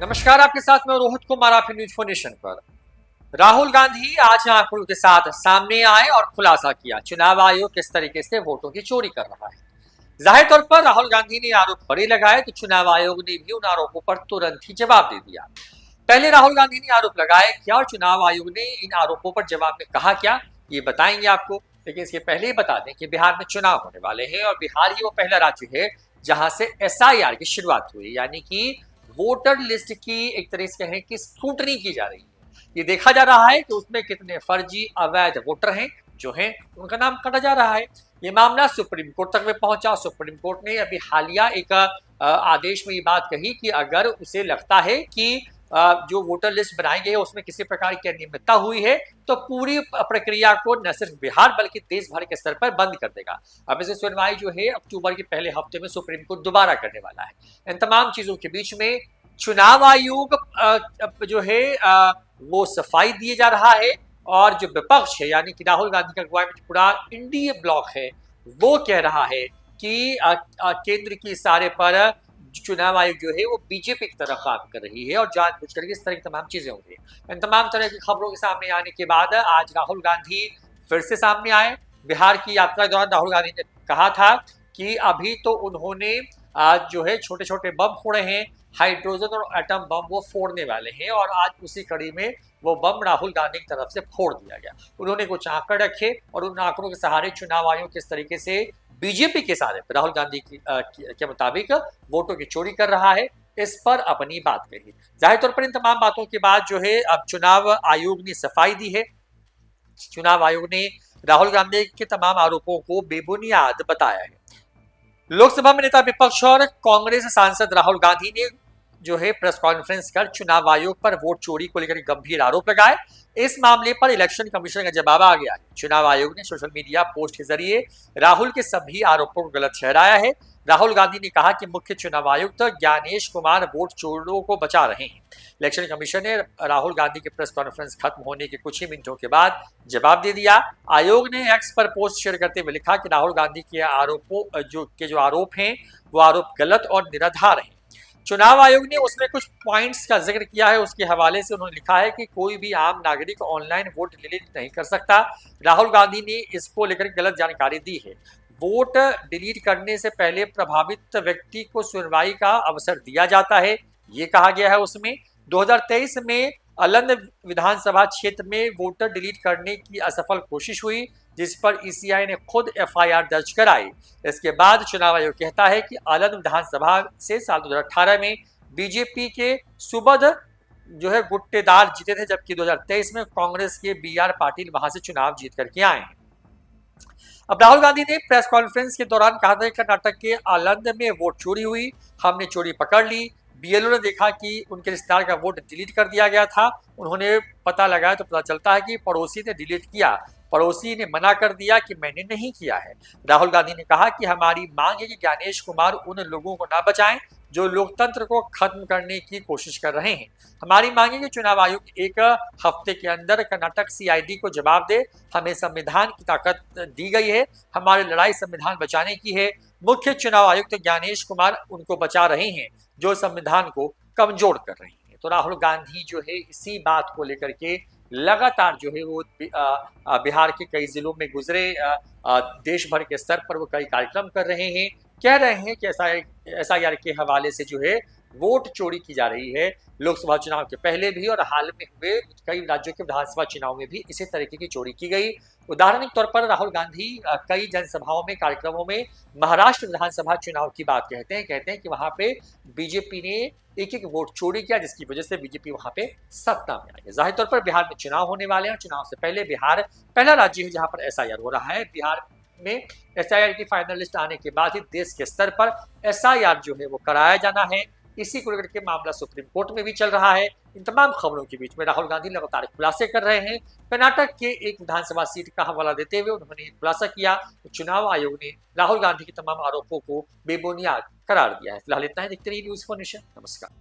नमस्कार, आपके साथ मैं रोहित कुमार, आप न्यूज फॉर नेशन पर। राहुल गांधी आज आंकड़ों के साथ सामने आए और खुलासा किया चुनाव आयोग किस तरीके से वोटों की चोरी कर रहा है। जाहिर तौर पर राहुल गांधी ने आरोप बड़े लगाए तो चुनाव आयोग ने भी उन आरोपों पर तुरंत ही जवाब दे दिया। पहले राहुल गांधी ने आरोप लगाए क्या और चुनाव आयोग ने इन आरोपों पर जवाब में कहा क्या, ये बताएंगे आपको। लेकिन इसके पहले ही बता दें कि बिहार में चुनाव होने वाले हैं और बिहार ही वो पहला राज्य है जहां से एसआईआर की शुरुआत हुई, यानी कि वोटर लिस्ट की एक तरह से कहें कि स्क्रूटनी की जा रही है। ये देखा जा रहा है कि उसमें कितने फर्जी अवैध वोटर हैं जो हैं उनका नाम काटा जा रहा है। ये मामला सुप्रीम कोर्ट तक में पहुंचा। सुप्रीम कोर्ट ने अभी हालिया एक आदेश में ये बात कही कि अगर उसे लगता है कि जो वोटर लिस्ट बनाई गई है उसमें किसी प्रकार की अनियमितता हुई है तो पूरी प्रक्रिया को न सिर्फ बिहार बल्कि देश भर के स्तर पर बंद कर देगा। अब इसे सुनवाई जो है अक्टूबर के पहले हफ्ते में सुप्रीम कोर्ट दोबारा करने वाला है। इन तमाम चीजों के बीच में चुनाव आयोग जो है वो सफाई दिए जा रहा है और जो विपक्ष है यानी कि राहुल गांधी का अगुवाई में पूरा इंडिया ब्लॉक है वो कह रहा है कि केंद्र की इशारे पर चुनाव आयोग जो है वो बीजेपी की तरफ काम कर रही है और जानबूझ करके इस तरह की तमाम चीजें होंगी। इन तमाम तरह की खबरों के सामने आने के बाद आज राहुल गांधी फिर से सामने आए। बिहार की यात्रा के दौरान राहुल गांधी ने कहा था कि अभी तो उन्होंने आज जो है छोटे छोटे बम फोड़े हैं, हाइड्रोजन और एटम बम वो फोड़ने वाले हैं और आज उसी कड़ी में वो बम राहुल गांधी की तरफ से फोड़ दिया गया। उन्होंने कुछ आंकड़े रखे और उन आंकड़ों के सहारे चुनाव आयोग किस तरीके से बीजेपी के सहारे राहुल गांधी के मुताबिक वोटों की चोरी कर रहा है, इस पर अपनी बात कही। जाहिर तौर पर इन तमाम बातों के बाद जो है अब चुनाव आयोग ने सफाई दी है। चुनाव आयोग ने राहुल गांधी के तमाम आरोपों को बेबुनियाद बताया है। लोकसभा में नेता विपक्ष और कांग्रेस सांसद राहुल गांधी ने जो है प्रेस कॉन्फ्रेंस कर चुनाव आयोग पर वोट चोरी को लेकर गंभीर आरोप लगाए। इस मामले पर इलेक्शन कमीशन का जवाब आ गया है। चुनाव आयोग ने सोशल मीडिया पोस्ट के जरिए राहुल के सभी आरोपों को गलत ठहराया है। राहुल गांधी ने कहा कि मुख्य चुनाव आयुक्त ज्ञानेश कुमार वोट चोरों को बचा रहे हैं। इलेक्शन कमीशन ने राहुल गांधी के प्रेस कॉन्फ्रेंस खत्म होने के कुछ ही मिनटों के बाद जवाब दे दिया। आयोग ने एक्स पर पोस्ट शेयर करते हुए लिखा कि राहुल गांधी के आरोपों जो आरोप हैं वो आरोप गलत और निराधार हैं। चुनाव आयोग ने उसमें कुछ पॉइंट्स का जिक्र किया है, उसके हवाले से उन्होंने लिखा है कि कोई भी आम नागरिक ऑनलाइन वोट डिलीट नहीं कर सकता। राहुल गांधी ने इसको लेकर गलत जानकारी दी है। वोट डिलीट करने से पहले प्रभावित व्यक्ति को सुनवाई का अवसर दिया जाता है, ये कहा गया है उसमें। 2023 में अलंद विधानसभा क्षेत्र में वोटर डिलीट करने की असफल कोशिश हुई जिस पर ईसीआई ने खुद एफआईआर दर्ज कराई। इसके बाद चुनाव आयोग कहता है कि अलंद विधानसभा से साल 2018 में बीजेपी के सुबध जो है गुट्टेदार जीते थे, जबकि 2023 में कांग्रेस के बीआर पाटिल वहां से चुनाव जीत करके आए हैं। अब राहुल गांधी ने प्रेस कॉन्फ्रेंस के दौरान कहा था कि कर्नाटक के अलंद में वोट चोरी हुई, हमने चोरी पकड़ ली। बीएलओ ने देखा कि उनके रिश्तेदार का वोट डिलीट कर दिया गया था। उन्होंने पता लगाया तो पता चलता है कि पड़ोसी ने डिलीट किया। पड़ोसी ने मना कर दिया कि मैंने नहीं किया है। राहुल गांधी ने कहा कि हमारी मांग है कि ज्ञानेश कुमार उन लोगों को ना बचाएं जो लोकतंत्र को खत्म करने की कोशिश कर रहे हैं। हमारी मांग है कि चुनाव आयोग एक हफ्ते के अंदर कर्नाटक सीआईडी को जवाब दे। हमें संविधान की ताकत दी गई है, हमारी लड़ाई संविधान बचाने की है। मुख्य चुनाव आयुक्त ज्ञानेश कुमार उनको बचा रहे हैं जो संविधान को कमजोर कर रहे हैं। तो राहुल गांधी जो है इसी बात को लेकर के लगातार जो है वो बिहार के कई जिलों में गुजरे, देश भर के स्तर पर वो कई कार्यक्रम कर रहे हैं। कह रहे हैं कि एसआईआर के हवाले से जो है वोट चोरी की जा रही है। लोकसभा चुनाव के पहले भी और हाल में हुए कई राज्यों के विधानसभा चुनाव में भी इसी तरीके की चोरी की गई। उदाहरण के तौर पर राहुल गांधी कई जनसभाओं में कार्यक्रमों में महाराष्ट्र विधानसभा चुनाव की बात कहते हैं कि वहां पे बीजेपी ने एक एक वोट चोरी किया जिसकी वजह से बीजेपी वहां पे सत्ता में आई है। जाहिर तौर पर बिहार में चुनाव होने वाले हैं। चुनाव से पहले बिहार पहला राज्य है जहां पर एसआईआर हो रहा है। बिहार में एसआईआर की फाइनल लिस्ट आने के बाद ही देश के स्तर पर एसआईआर जो है वो कराया जाना है। इसी को लेकर के मामला सुप्रीम कोर्ट में भी चल रहा है। इन तमाम खबरों के बीच में राहुल गांधी लगातार खुलासे कर रहे हैं। कर्नाटक के एक विधानसभा सीट का हवाला देते हुए उन्होंने खुलासा किया तो चुनाव आयोग ने राहुल गांधी के तमाम आरोपों को बेबुनियाद करार दिया है। फिलहाल इतना ही, देखते रहिए न्यूज़ फॉर नेशन। नमस्कार।